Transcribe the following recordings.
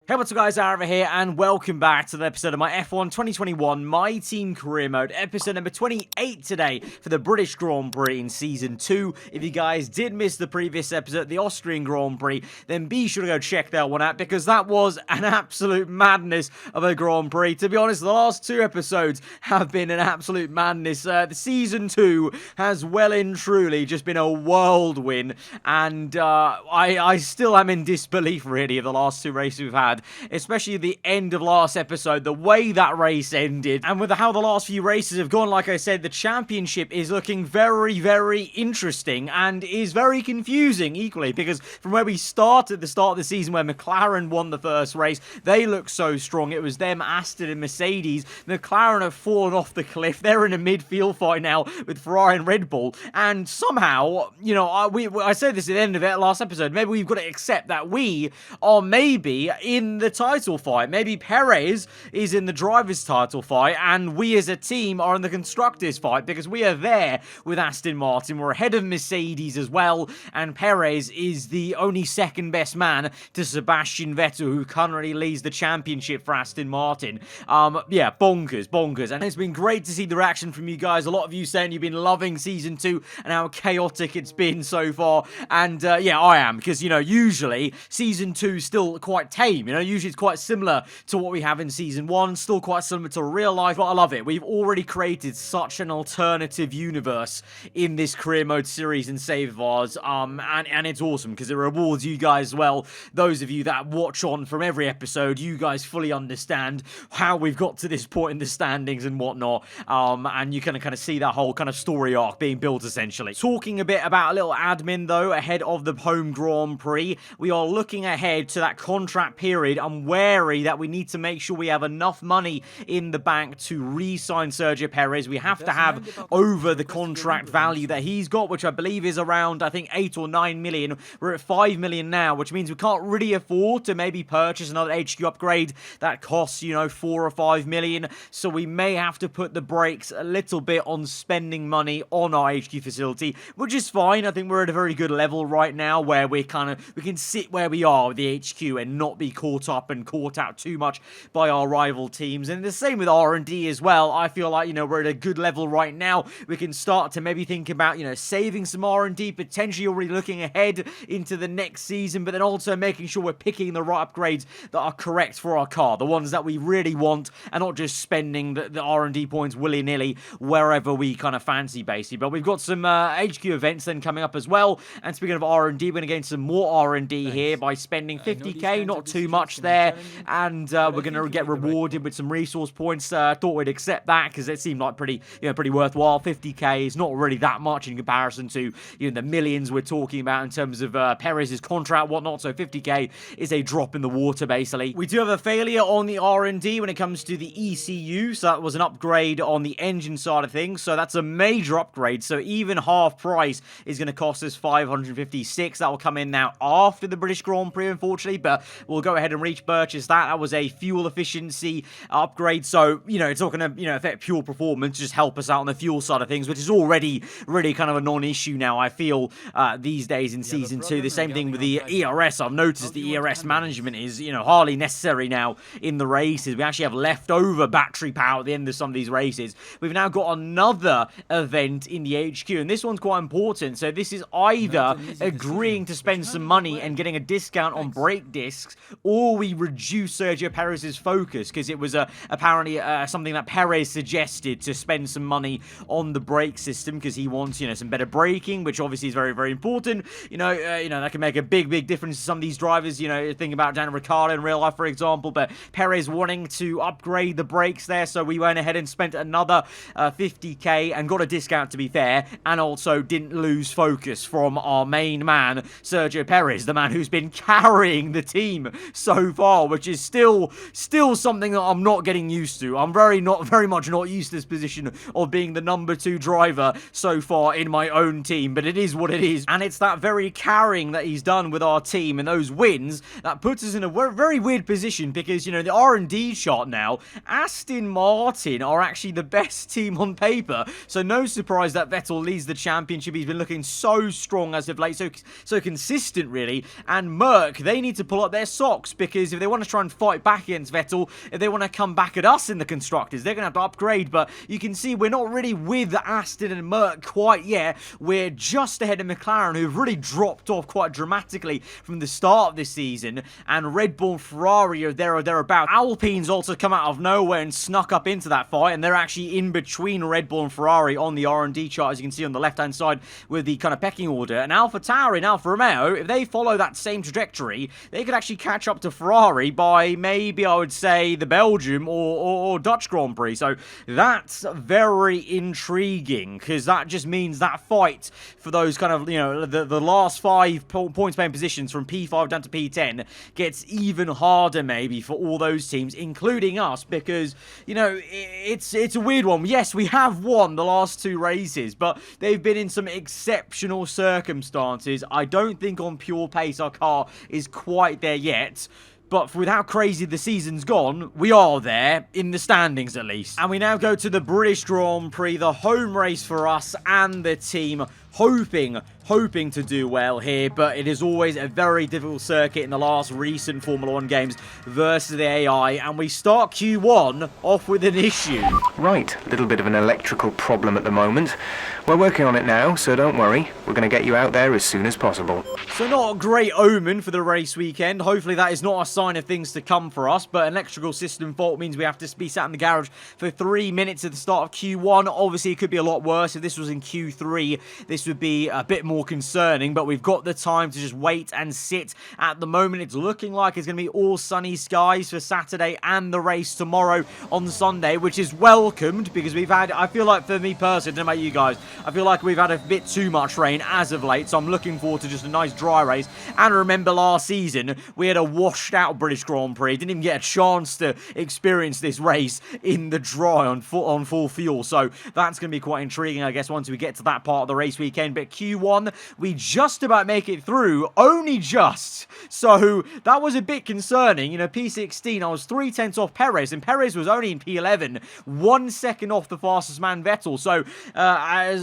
Hey, what's up guys, aarava here, and welcome back to the episode of my F1 2021 My Team Career Mode, episode number 28 today for the British Grand Prix in Season 2. If you guys did miss the previous episode, the Austrian Grand Prix, then be sure to go check that one out, because that was an absolute madness of a Grand Prix. To be honest, the last two episodes have been an absolute madness. The Season 2 has well and truly just been a whirlwind, and I still am in disbelief, really, of the last two races we've had. Especially the end of last episode, the way that race ended, and with how the last few races have gone. Like I said, the championship is looking very, very interesting and is very confusing equally, because from where we started at the start of the season, where McLaren won the first race, they looked so strong. It was them, Aston and Mercedes. McLaren have fallen off the cliff. They're in a midfield fight now with Ferrari and Red Bull, and somehow, you know, I said this at the end of it last episode, maybe we've got to accept that we are maybe in the title fight. Maybe Perez is in the driver's title fight, and we as a team are in the constructors fight, because we are there with Aston Martin. We're ahead of Mercedes as well, and Perez is the only second best man to Sebastian Vettel, who currently leads the championship for Aston Martin. Yeah, bonkers. And it's been great to see the reaction from you guys. A lot of you saying you've been loving Season 2 and how chaotic it's been so far. And yeah, I am, because, you know, usually Season 2 is still quite tame. You know, usually it's quite similar to what we have in Season 1, still quite similar to real life, but I love it. We've already created such an alternative universe in this career mode series and save of ours, and it's awesome, because it rewards you guys as well. Those of you that watch on from every episode, you guys fully understand how we've got to this point in the standings and whatnot, and you can kind of see that whole kind of story arc being built, essentially. Talking a bit about a little admin, though, ahead of the home Grand Prix, we are looking ahead to that contract period. I'm wary that we need to make sure we have enough money in the bank to re-sign Sergio Perez. We have to have over the contract value that he's got, which I believe is around, I think, 8 or 9 million. We're at 5 million now, which means we can't really afford to maybe purchase another HQ upgrade that costs, you know, 4 or 5 million. So we may have to put the brakes a little bit on spending money on our HQ facility, which is fine. I think we're at a very good level right now, where we can sit where we are with the HQ and not be caught up and caught out too much by our rival teams. And the same with R&D as well. I feel like, you know, we're at a good level right now. We can start to maybe think about, you know, saving some R&D, potentially already looking ahead into the next season, but then also making sure we're picking the right upgrades that are correct for our car, the ones that we really want, and not just spending the R&D points willy-nilly wherever we kind of fancy, basically. But we've got some HQ events then coming up as well, and speaking of R&D, we're going to gain some more R&D here by spending 50k, not too much there, and we're going to get rewarded with some resource points. Thought we'd accept that, because it seemed like pretty worthwhile. 50k is not really that much in comparison to, you know, the millions we're talking about in terms of Perez's contract, whatnot. So 50k is a drop in the water, basically. We do have a failure on the R&D when it comes to the ECU, so that was an upgrade on the engine side of things. So that's a major upgrade. So even half price is going to cost us 556. That will come in now after the British Grand Prix, unfortunately, but we'll go ahead and purchase that. That was a fuel efficiency upgrade, so, you know, it's not going to, you know, affect pure performance, just help us out on the fuel side of things, which is already really kind of a non-issue now, I feel, these days in Season 2. The same thing with the ERS. I've noticed the ERS management is, you know, hardly necessary now in the races. We actually have leftover battery power at the end of some of these races. We've now got another event in the HQ, and this one's quite important. So this is either agreeing to spend some money and getting a discount on brake discs, or we reduce Sergio Perez's focus, because it was apparently something that Perez suggested, to spend some money on the brake system, because he wants, you know, some better braking, which obviously is very, very important. You know, that can make a big difference to some of these drivers. You know, think about Daniel Ricciardo in real life, for example, but Perez wanting to upgrade the brakes there, so we went ahead and spent another 50k and got a discount, to be fair, and also didn't lose focus from our main man, Sergio Perez, the man who's been carrying the team so far, which is still something that I'm not getting used to. I'm very much not used to this position of being the number 2 driver so far in my own team, but it is what it is, and it's that very carrying that he's done with our team and those wins that puts us in a very weird position, because, you know, the R&D chart now, Aston Martin are actually the best team on paper, so no surprise that Vettel leads the championship. He's been looking so strong as of late, so consistent, really, and Merc, they need to pull up their socks, because if they want to try and fight back against Vettel, if they want to come back at us in the Constructors, they're going to have to upgrade, but you can see we're not really with Aston and Merc quite yet. We're just ahead of McLaren, who've really dropped off quite dramatically from the start of this season, and Red Bull and Ferrari are there or thereabouts. Alpine's also come out of nowhere and snuck up into that fight, and they're actually in between Red Bull and Ferrari on the R&D chart, as you can see on the left-hand side with the kind of pecking order. And AlphaTauri and Alfa Romeo, if they follow that same trajectory, they could actually catch up to Ferrari by maybe, I would say, the Belgium or Dutch Grand Prix. So that's very intriguing, because that just means that fight for those kind of, you know, the last 5 points paying positions from P5 down to P10 gets even harder maybe for all those teams, including us, because, you know, it's a weird one. Yes, we have won the last 2 races, but they've been in some exceptional circumstances. I don't think on pure pace our car is quite there yet. But with how crazy the season's gone, we are there, in the standings at least. And we now go to the British Grand Prix, the home race for us and the team, hoping to do well here, but it is always a very difficult circuit in the last recent Formula 1 games versus the AI, and we start Q1 off with an issue. Right, a little bit of an electrical problem at the moment. We're working on it now, so don't worry. We're going to get you out there as soon as possible. So not a great omen for the race weekend. Hopefully that is not a sign of things to come for us, but an electrical system fault means we have to be sat in the garage for 3 minutes at the start of Q1. Obviously, it could be a lot worse. If this was in Q3, this would be a bit more concerning, but we've got the time to just wait and sit. At the moment, it's looking like it's going to be all sunny skies for Saturday and the race tomorrow on Sunday, which is welcomed, because we've had, I feel like for me personally, I don't know about you guys, I feel like we've had a bit too much rain as of late, so I'm looking forward to just a nice dry race. And remember last season, we had a washed out British Grand Prix, didn't even get a chance to experience this race in the dry on full fuel, so that's going to be quite intriguing, I guess, once we get to that part of the race weekend. But Q1, we just about make it through, only just, so that was a bit concerning. You know, P16, I was 3/10 off Perez, and Perez was only in P11, 1 second off the fastest man, Vettel. So,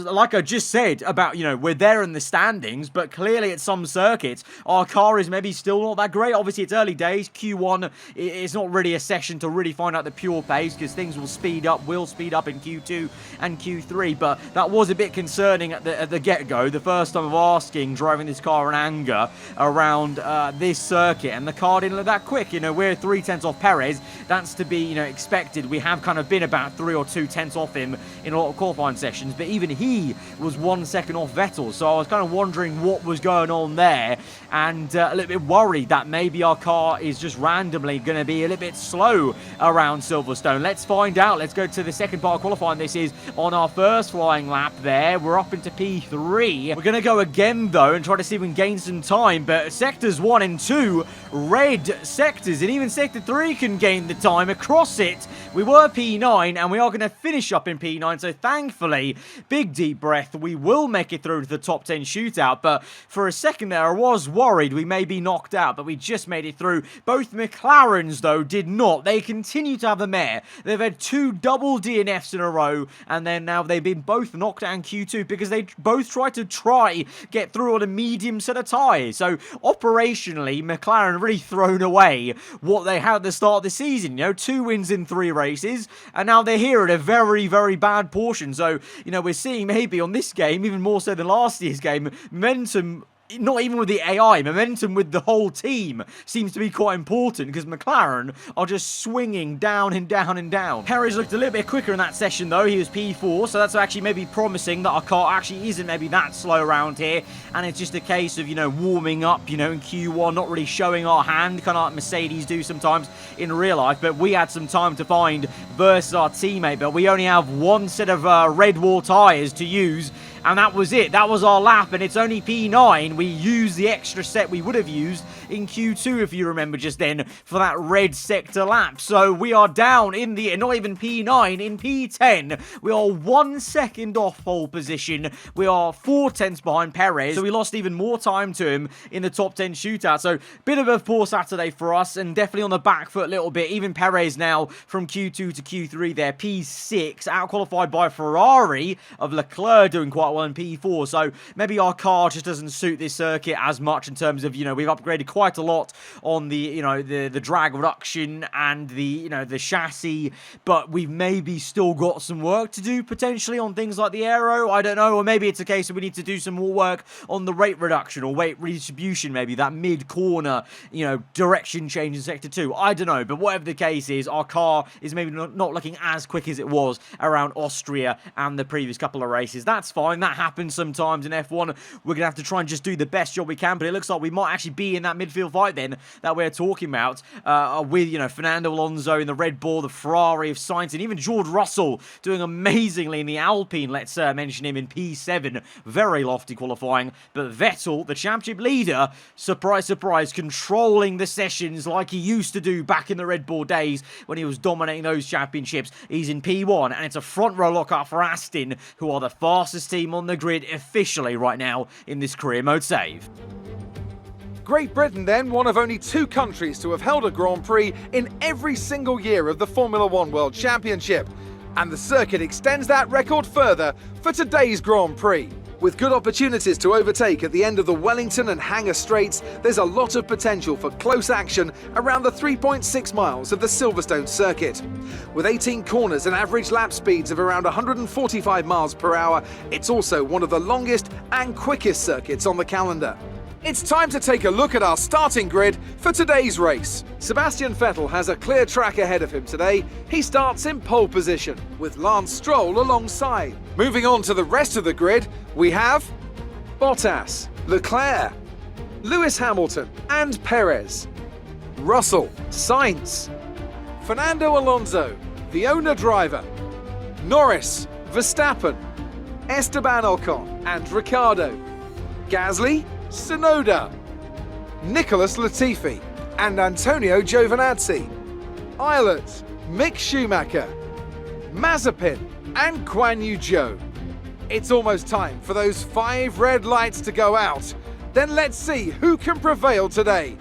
like I just said about, you know, we're there in the standings, but clearly at some circuits, our car is maybe still not that great. Obviously, it's early days. Q1 is not really a session to really find out the pure pace, because things will speed up in Q2 and Q3, but that was a bit concerning at the get-go. The first time of asking, driving this car in anger around this circuit, and the car didn't look that quick. You know, we're 3/10 off Perez. That's to be, you know, expected. We have kind of been about 3 or 2 tenths off him in a lot of qualifying sessions, but even he was 1 second off Vettel, so I was kind of wondering what was going on there, and a little bit worried that maybe our car is just randomly going to be a little bit slow around Silverstone. Let's find out. Let's go to the second part of qualifying. This is on our first flying lap there. We're up into P3. We're going to go again, though, and try to see if we can gain some time, but sectors 1 and 2, red sectors, and even sector 3 can gain the time across it. We were P9, and we are going to finish up in P9, so thankfully, big deep breath, we will make it through to the top 10 shootout. But for a second there, I was worried we may be knocked out, but we just made it through. Both McLarens, though, did not. They continue to have a mare. They've had 2 double DNFs in a row, and then now they've been both knocked out in Q2 because they both tried to get through on a medium set of tyres. So operationally, McLaren really thrown away what they had at the start of the season. You know, 2 wins in 3 races, and now they're here at a very, very bad portion. So, you know, we're seeing maybe on this game, even more so than last year's game, momentum, not even with the AI, momentum with the whole team seems to be quite important, because McLaren are just swinging down and down and down. Perez looked a little bit quicker in that session, though. He was P4, so that's actually maybe promising that our car actually isn't maybe that slow around here, and it's just a case of, you know, warming up, you know, in Q1, not really showing our hand, kind of like Mercedes do sometimes in real life. But we had some time to find versus our teammate, but we only have 1 set of red wall tyres to use, and that was it. That was our lap, and it's only P9. We used the extra set we would have used in Q2, if you remember, just then, for that red sector lap. So we are down in the, not even P9, in P10. We are 1 second off pole position. We are 4 tenths behind Perez, so we lost even more time to him in the top 10 shootout. So bit of a poor Saturday for us, and definitely on the back foot a little bit. Even Perez now from Q2 to Q3 there, P6, out-qualified by Ferrari of Leclerc doing quite well in P4. So maybe our car just doesn't suit this circuit as much in terms of, you know, we've upgraded quite a lot on the, the drag reduction and the, the chassis, but we've maybe still got some work to do potentially on things like the aero, I don't know, or maybe it's a case of we need to do some more work on the rate reduction or weight redistribution, maybe that mid-corner, direction change in Sector 2, I don't know, but whatever the case is, our car is maybe not looking as quick as it was around Austria and the previous couple of races. That's fine, that happens sometimes in F1, we're going to have to try and just do the best job we can, but it looks like we might actually be in that midfield fight then that we're talking about, with, Fernando Alonso in the Red Bull, the Ferrari of Sainz, and even George Russell doing amazingly in the Alpine, let's mention him in P7, very lofty qualifying, but Vettel, the championship leader, surprise, surprise, controlling the sessions like he used to do back in the Red Bull days when he was dominating those championships. He's in P1, and it's a front row lockup for Aston, who are the fastest team on the grid officially right now in this career mode save. Great Britain then, one of only 2 countries to have held a Grand Prix in every single year of the Formula One World Championship. And the circuit extends that record further for today's Grand Prix. With good opportunities to overtake at the end of the Wellington and Hangar Straights, there's a lot of potential for close action around the 3.6 miles of the Silverstone circuit. With 18 corners and average lap speeds of around 145 miles per hour, it's also one of the longest and quickest circuits on the calendar. It's time to take a look at our starting grid for today's race. Sebastian Vettel has a clear track ahead of him today. He starts in pole position, with Lance Stroll alongside. Moving on to the rest of the grid, we have Bottas, Leclerc, Lewis Hamilton and Perez, Russell, Sainz, Fernando Alonso, the owner-driver, Norris, Verstappen, Esteban Ocon and Ricciardo, Gasly, Tsunoda, Nicholas Latifi and Antonio Giovinazzi, Eilert, Mick Schumacher, Mazepin and Guan Yu Zhou. It's almost time for those 5 red lights to go out. Then let's see who can prevail today.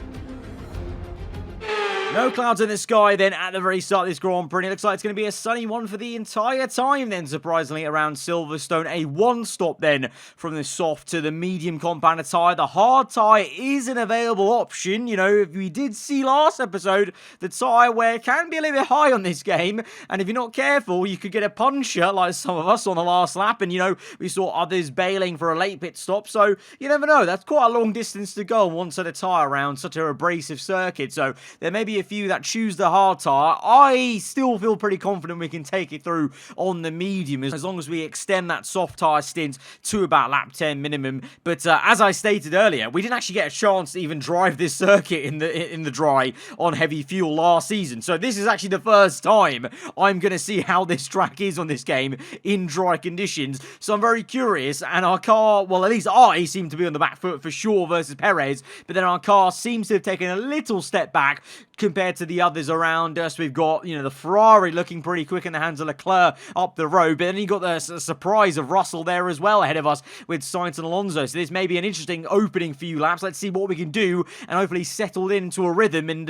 No clouds in the sky then at the very start of this Grand Prix. It looks like it's going to be a sunny one for the entire time then, surprisingly, around Silverstone. A one-stop then from the soft to the medium compound tyre. The hard tyre is an available option. If we did see last episode, the tyre wear can be a little bit high on this game. And if you're not careful, you could get a puncher like some of us on the last lap. And, we saw others bailing for a late pit stop. So you never know. That's quite a long distance to go on one set of tyre around such an abrasive circuit. So there may be a few that choose the hard tyre. I still feel pretty confident we can take it through on the medium as long as we extend that soft tyre stint to about lap 10 minimum. But as I stated earlier, we didn't actually get a chance to even drive this circuit in the dry on heavy fuel last season. So this is actually the first time I'm going to see how this track is on this game in dry conditions. So I'm very curious, and our car, well, at least I seem to be on the back foot for sure versus Perez, but then our car seems to have taken a little step back compared to the others around us. We've got, the Ferrari looking pretty quick in the hands of Leclerc up the road, but then you got the surprise of Russell there as well ahead of us with Sainz and Alonso. So this may be an interesting opening few laps. Let's see what we can do and hopefully settle into a rhythm and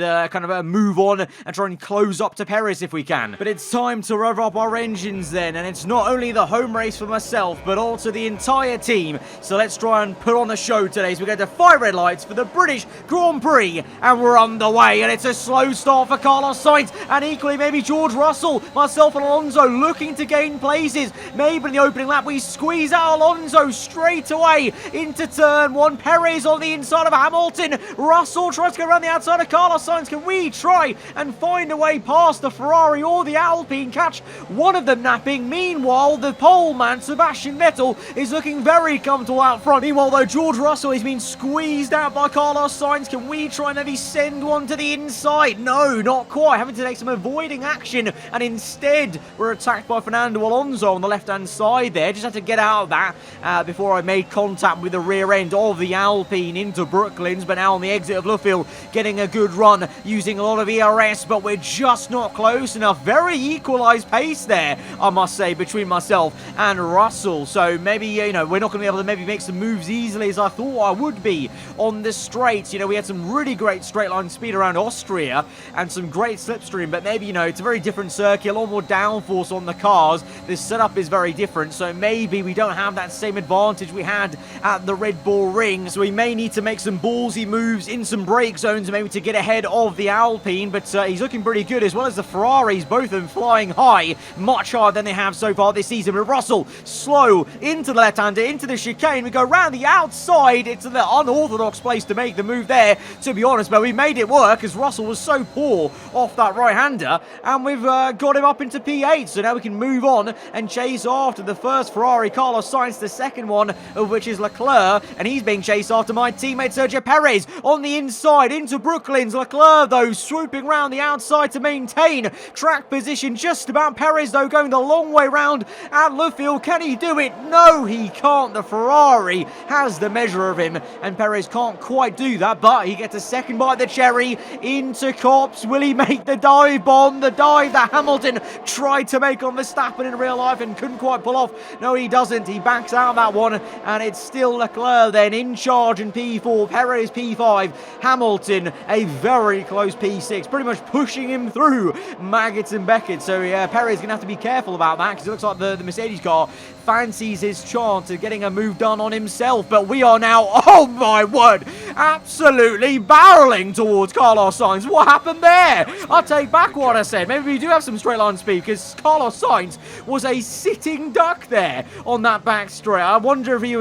move on and try and close up to Perez if we can. But it's time to rev up our engines then, and it's not only the home race for myself, but also the entire team. So let's try and put on the show today. So we go to 5 red lights for the British Grand Prix, and we're underway, and it's a slow start for Carlos Sainz, and equally maybe George Russell, myself and Alonso looking to gain places. Maybe in the opening lap we squeeze out Alonso straight away into turn 1. Perez on the inside of Hamilton. Russell tries to go around the outside of Carlos Sainz. Can we try and find a way past the Ferrari or the Alpine? Catch one of them napping. Meanwhile, the pole man, Sebastian Vettel, is looking very comfortable out front. Meanwhile, though, George Russell is being squeezed out by Carlos Sainz. Can we try and maybe send one to the inside? No, not quite. Having to take some avoiding action, and instead we're attacked by Fernando Alonso on the left-hand side there. Just had to get out of that before I made contact with the rear end of the Alpine into Brooklands, but now on the exit of Luffield, getting a good run using a lot of ERS, but we're just not close enough. Very equalised pace there, I must say, between myself and Russell. So maybe, we're not going to be able to maybe make some moves easily as I thought I would be on the straights. We had some really great straight line speed around Austria Austria and some great slipstream, but maybe, it's a very different circuit, a lot more downforce on the cars. This setup is very different, so maybe we don't have that same advantage we had at the Red Bull Ring, so we may need to make some ballsy moves in some brake zones maybe to get ahead of the Alpine, but he's looking pretty good, as well as the Ferraris, both of them flying high, much higher than they have so far this season. But Russell, slow into the left-hander, into the chicane. We go round the outside. It's the unorthodox place to make the move there, to be honest, but we made it work as Russell was so poor off that right-hander, and we've got him up into P8, so now we can move on and chase after the first Ferrari, Carlos Sainz, the second one of which is Leclerc, and he's being chased after my teammate Sergio Perez on the inside into Brooklyn's. Leclerc, though, swooping round the outside to maintain track position just about. Perez, though, going the long way round at Luffield. Can he do it? No, he can't. The Ferrari has the measure of him, and Perez can't quite do that, but he gets a second bite of the cherry into Copse. Will he make the dive bomb? The dive that Hamilton tried to make on Verstappen in real life and couldn't quite pull off. No, he doesn't. He backs out that one, and it's still Leclerc then in charge in P4, Perez P5, Hamilton a very close P6, pretty much pushing him through Maggots and Beckett. So yeah, Perez is going to have to be careful about that, because it looks like the Mercedes car fancies his chance of getting a move done on himself. But we are now, oh my word, absolutely barreling towards Carlos Sainz. What happened there? I'll take back what I said. Maybe we do have some straight line speed, because Carlos Sainz was a sitting duck there on that back straight. I wonder if he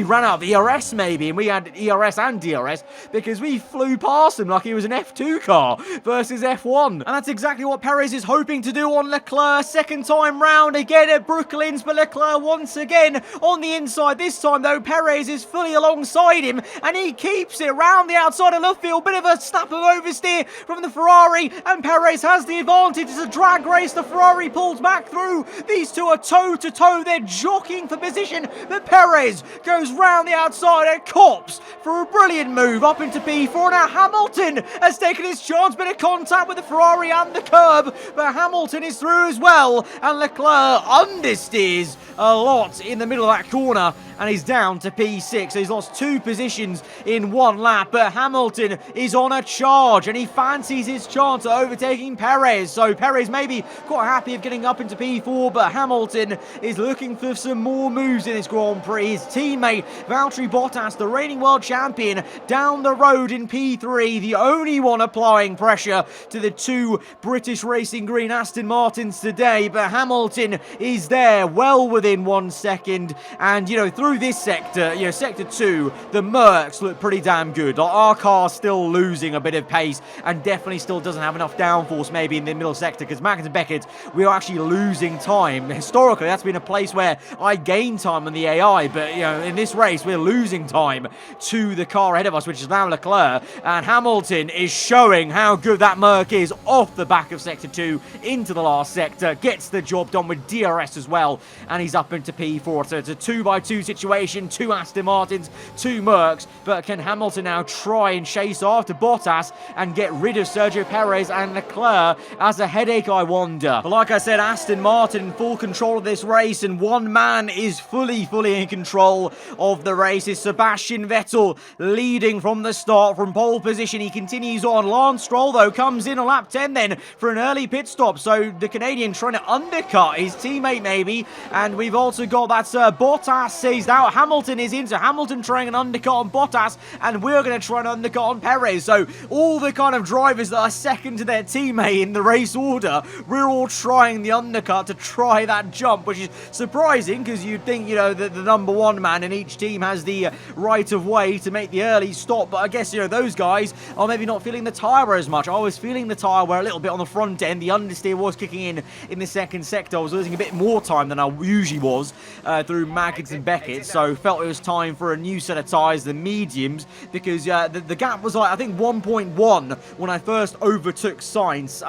ran out of ERS maybe, and we had ERS and DRS, because we flew past him like he was an F2 car versus F1. And that's exactly what Perez is hoping to do on Leclerc. Second time round again at Brooklands, but Leclerc once again on the inside. This time, though, Perez is fully alongside him, and he keeps it round the outside of Luffield. Bit of a snap of oversteer from the Ferrari, and Perez has the advantage. It's a drag race. The Ferrari pulls back through. These two are toe-to-toe. They're jockeying for position, but Perez goes round the outside and Copse for a brilliant move up into P4. Now Hamilton has taken his chance. Bit of contact with the Ferrari and the curb, but Hamilton is through as well, and Leclerc understeers a lot in the middle of that corner, and he's down to P6. So he's lost 2 positions in 1 lap, but Hamilton is on a charge, and he fancies his chance at overtaking Perez. So Perez may be quite happy of getting up into P4, but Hamilton is looking for some more moves in this Grand Prix. His teammate Valtteri Bottas, the reigning world champion, down the road in P3, the only one applying pressure to the 2 British Racing Green Aston Martins today, but Hamilton is there well within 1 second, and through this sector, sector 2, the Mercs look pretty damn good. Our car's still losing a bit of pace, and definitely still doesn't have enough downforce maybe in the middle sector, because Maggots and Beckett, we are actually losing time. Historically, that's been a place where I gain time on the AI, but in this race, we're losing time to the car ahead of us, which is now Leclerc, and Hamilton is showing how good that Merc is off the back of sector 2 into the last sector, gets the job done with DRS as well, and he's up into P4. So it's a 2-by-2 situation, 2 Aston Martins, 2 Mercs, but can Hamilton now try and chase after Bottas and get rid of Sergio Perez and Leclerc as a headache, I wonder? But like I said, Aston Martin in full control of this race, and one man is fully in control of the race. Is Sebastian Vettel leading from the start from pole position. He continues on. Lance Stroll, though, comes in on lap 10 then for an early pit stop. So the Canadian trying to undercut his teammate maybe, and we've also got that Bottas seized out. Hamilton is in, so Hamilton trying an undercut on Bottas, and we're going to try an undercut on Perez. So all the kind of drivers that are second to their teammate in the race order, we're all trying the undercut to try that jump, which is surprising, because you'd think, that the number 1 man in each team has the right of way to make the early stop, but I guess, those guys are maybe not feeling the tyre wear as much. I was feeling the tyre wear a little bit on the front end. The understeer was kicking in the second sector. I was losing a bit more time than I usually was through Maggots and Beckett, so felt it was time for a new set of tyres, the mediums, because the gap was like, I think 1.1 when I first overtook Sainz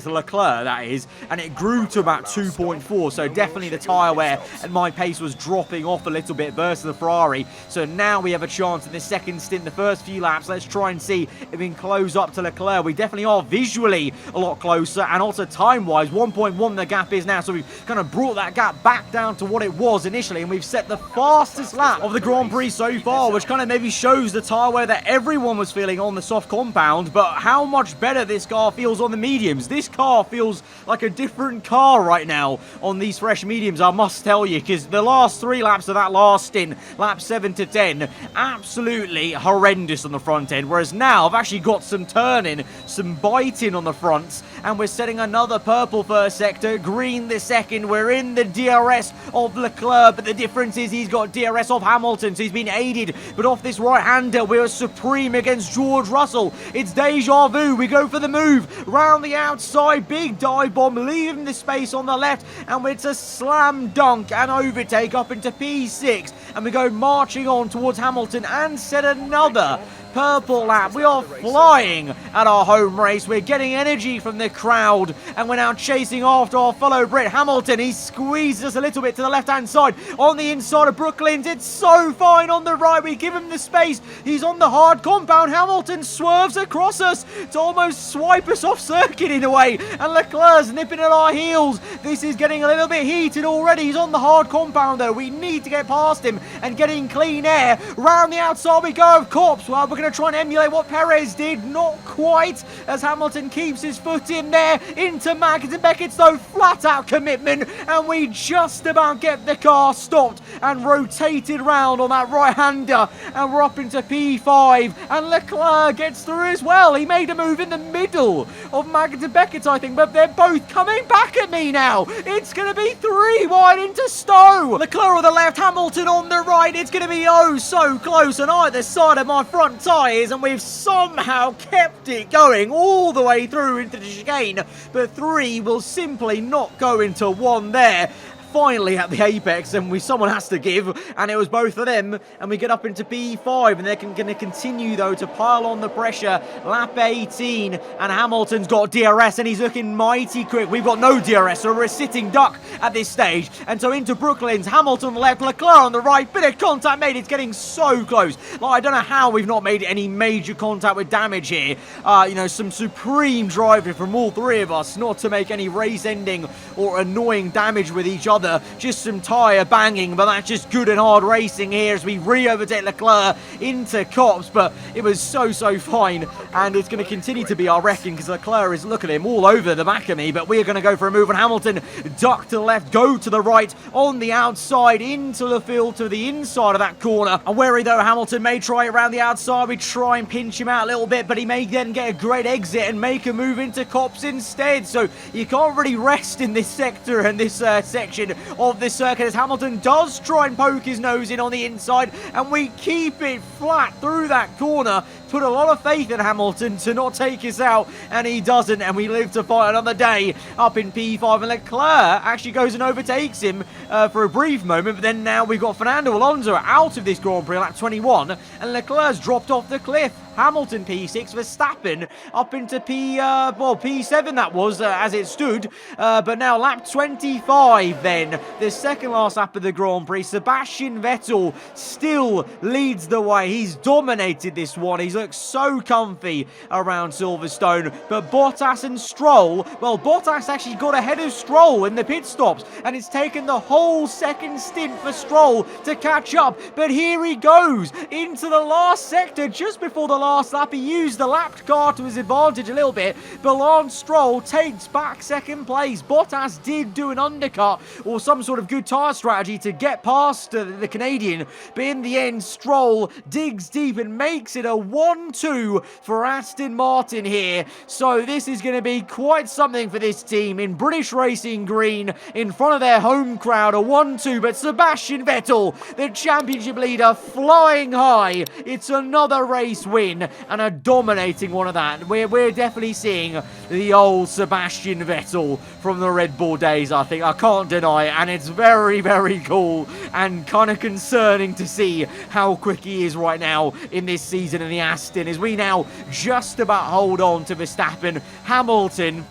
to Leclerc, that is, and it grew to about 2.4, so definitely the tyre wear and my pace was dropping off a little bit versus the Ferrari. So now we have a chance in the second stint, the first few laps. Let's try and see if we can close up to Leclerc. We definitely are visually a lot closer, and also time-wise, 1.1 the gap is now, so we've kind of brought that gap back down to what it was initially, and we've set the fastest lap of the Grand Prix so far, which kind of maybe shows the tyre wear that everyone was feeling on the soft compound, but how much better this car feels on the mediums. This car feels like a different car right now on these fresh mediums, I must tell you, because the last 3 laps of that last stint, lap 7 to 10, absolutely horrendous on the front end, whereas now I've actually got some turning, some biting on the fronts, and we're setting another purple first sector, green the second. We're in the DRS of Leclerc, but the difference is he's got DRS of Hamilton, so he's been aided, but off this right-hander, we're supreme against George Russell. It's deja vu. We go for the move, round the outside, big dive bomb, leaving the space on the left, and it's a slam dunk and overtake up into P6, and we go marching on towards Hamilton and set another purple lap. We are flying at our home race. We're getting energy from the crowd, and we're now chasing after our fellow Brit Hamilton. He squeezes us a little bit to the left-hand side. On the inside of Brooklands, it's so fine on the right. We give him the space. He's on the hard compound. Hamilton swerves across us to almost swipe us off circuit in a way, and Leclerc's nipping at our heels. This is getting a little bit heated already. He's on the hard compound, though. We need to get past him and get in clean air. Round the outside we go, of course. Well, we're going to try and emulate what Perez did. Not quite, as Hamilton keeps his foot in there. Into Maggott and Beckett's, though, flat out commitment, and we just about get the car stopped and rotated round on that right-hander, and we're up into P5, and Leclerc gets through as well. He made a move in the middle of Maggott and Beckett's, I think, but they're both coming back at me now. It's going to be 3 wide into Stowe. Leclerc on the left, Hamilton on the right. It's going to be oh so close on either side of my front tyres, and we've somehow kept it going all the way through into the chicane, but 3 will simply not go into 1 there. Finally at the apex, and someone has to give, and it was both of them, and we get up into P5, and they're going to continue though to pile on the pressure. Lap 18, and Hamilton's got DRS, and he's looking mighty quick. We've got no DRS, so we're a sitting duck at this stage, and so into Brooklands, Hamilton on the left, Leclerc on the right, bit of contact made. It's getting so close. Like, I don't know how we've not made any major contact with damage here. You know, some supreme driving from all 3 of us, not to make any race ending or annoying damage with each other. Just some tyre banging, but that's just good and hard racing here as we re-overtake Leclerc into Copse. But it was so fine, and it's going to continue to be, I reckon, because Leclerc is, look at him, all over the back of me. But we're going to go for a move on Hamilton, duck to the left, go to the right, on the outside, into the field, to the inside of that corner. And wary though, Hamilton may try it around the outside. We try and pinch him out a little bit, but he may then get a great exit and make a move into Copse instead. So you can't really rest in this sector and this section of this circuit, as Hamilton does try and poke his nose in on the inside, and we keep it flat through that corner. Put a lot of faith in Hamilton to not take us out, and he doesn't, and we live to fight another day up in P5, and Leclerc actually goes and overtakes him for a brief moment, but then now we've got Fernando Alonso out of this Grand Prix lap 21, and Leclerc's dropped off the cliff. Hamilton P6, Verstappen up into P7 that was as it stood, but now lap 25 then, the second last lap of the Grand Prix. Sebastian Vettel still leads the way. He's dominated this one. He's looked so comfy around Silverstone, but Bottas and Stroll, well, Bottas actually got ahead of Stroll in the pit stops, and it's taken the whole second stint for Stroll to catch up, but here he goes into the last sector just before the last lap. He used the lapped car to his advantage a little bit, but Lance Stroll takes back second place. Bottas did do an undercut or some sort of good tyre strategy to get past the Canadian, but in the end Stroll digs deep and makes it a 1-2 for Aston Martin here. So this is going to be quite something for this team in British Racing Green in front of their home crowd. A 1-2, but Sebastian Vettel, the championship leader, flying high. It's another race win, and a dominating one of that. We're definitely seeing the old Sebastian Vettel from the Red Bull days, I think. I can't deny it, and it's very cool and kind of concerning to see how quick he is right now in this season in the Aston, as we now just about hold on to Verstappen. Hamilton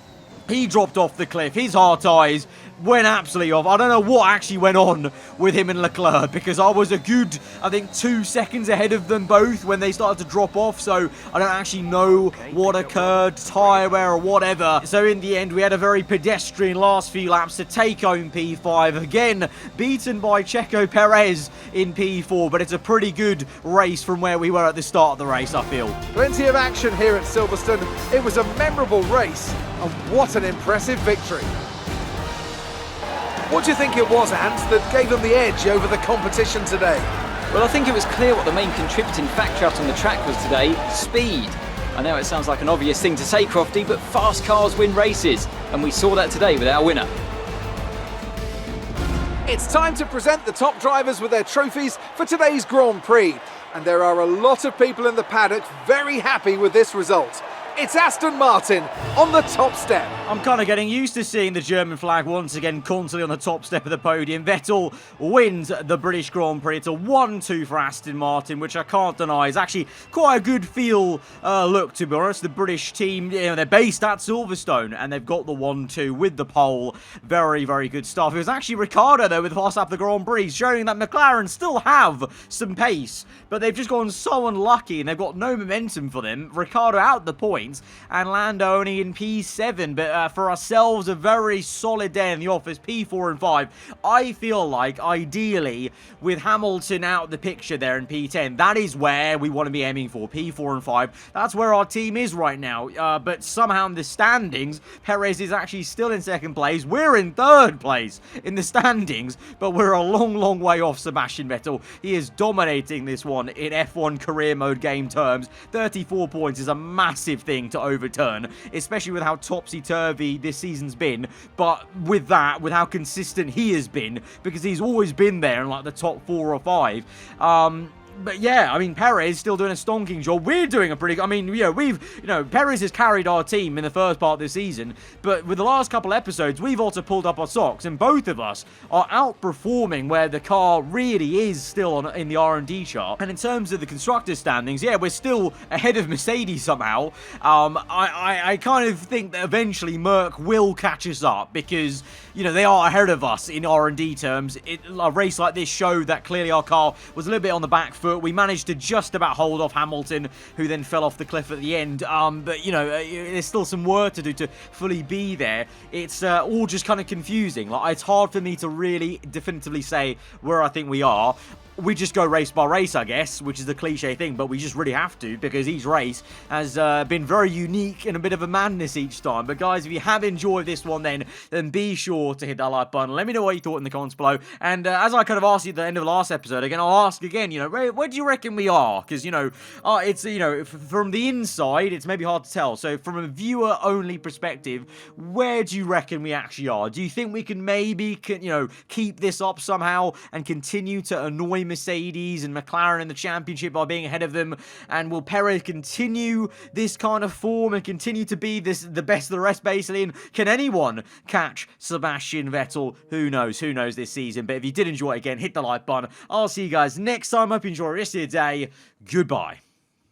He dropped off the cliff. His hard eyes went absolutely off. I don't know what actually went on with him and Leclerc, because I was a good, I think, 2 seconds ahead of them both when they started to drop off, so I don't actually know what occurred, tyre wear or whatever. So in the end, we had a very pedestrian last few laps to take home P5. Again, beaten by Checo Perez in P4, but it's a pretty good race from where we were at the start of the race, I feel. Plenty of action here at Silverstone. It was a memorable race, and what an impressive victory. What do you think it was, Ant, that gave them the edge over the competition today? Well, I think it was clear what the main contributing factor out on the track was today: speed. I know it sounds like an obvious thing to say, Crofty, but fast cars win races, and we saw that today with our winner. It's time to present the top drivers with their trophies for today's Grand Prix, and there are a lot of people in the paddock very happy with this result. It's Aston Martin on the top step. I'm kind of getting used to seeing the German flag once again constantly on the top step of the podium. Vettel wins the British Grand Prix. It's a 1-2 for Aston Martin, which I can't deny is actually quite a good feel look, to be honest. The British team, they're based at Silverstone, and they've got the 1-2 with the pole. Very, very good stuff. It was actually Ricciardo, though, with last lap of the Grand Prix, showing that McLaren still have some pace, but they've just gone so unlucky, and they've got no momentum for them. Ricciardo out the points, and Lando only in P7, but for ourselves, a very solid day in the office, P4 and 5. I feel like, ideally, with Hamilton out of the picture there in P10, that is where we want to be aiming for, P4 and 5. That's where our team is right now, but somehow in the standings, Perez is actually still in second place. We're in third place in the standings, but we're a long, long way off Sebastian Vettel. He is dominating this one in F1 career mode game terms. 34 points is a massive thing to overturn, especially with how topsy-turvy this season's been, but with how consistent he has been, because he's always been there in like the top 4 or 5. But yeah, I mean, Perez still doing a stonking job. We're doing a pretty... I mean, Perez has carried our team in the first part of the season, but with the last couple episodes, we've also pulled up our socks, and both of us are outperforming where the car really is still in the R&D chart. And in terms of the constructors' standings, yeah, we're still ahead of Mercedes somehow. I kind of think that eventually Merc will catch us up, because, they are ahead of us in R&D terms. A race like this showed that clearly our car was a little bit on the back foot. We managed to just about hold off Hamilton, who then fell off the cliff at the end. But, there's still some work to do to fully be there. It's all just kind of confusing. Like, it's hard for me to really definitively say where I think we are. We just go race by race, I guess, which is the cliche thing, but we just really have to, because each race has been very unique and a bit of a madness each time. But guys, if you have enjoyed this one, then be sure to hit that like button. Let me know what you thought in the comments below. And as I kind of asked you at the end of the last episode, again, I'll ask again, where do you reckon we are? Because, it's, from the inside, it's maybe hard to tell. So from a viewer-only perspective, where do you reckon we actually are? Do you think we can maybe, keep this up somehow and continue to annoy Mercedes and McLaren in the championship by being ahead of them? And will Perez continue this kind of form and continue to be the best of the rest, basically? And can anyone catch Sebastian Vettel? Who knows this season? But if you did enjoy it, again, hit the like button. I'll see you guys next time. Hope you enjoy the rest of your day. Goodbye.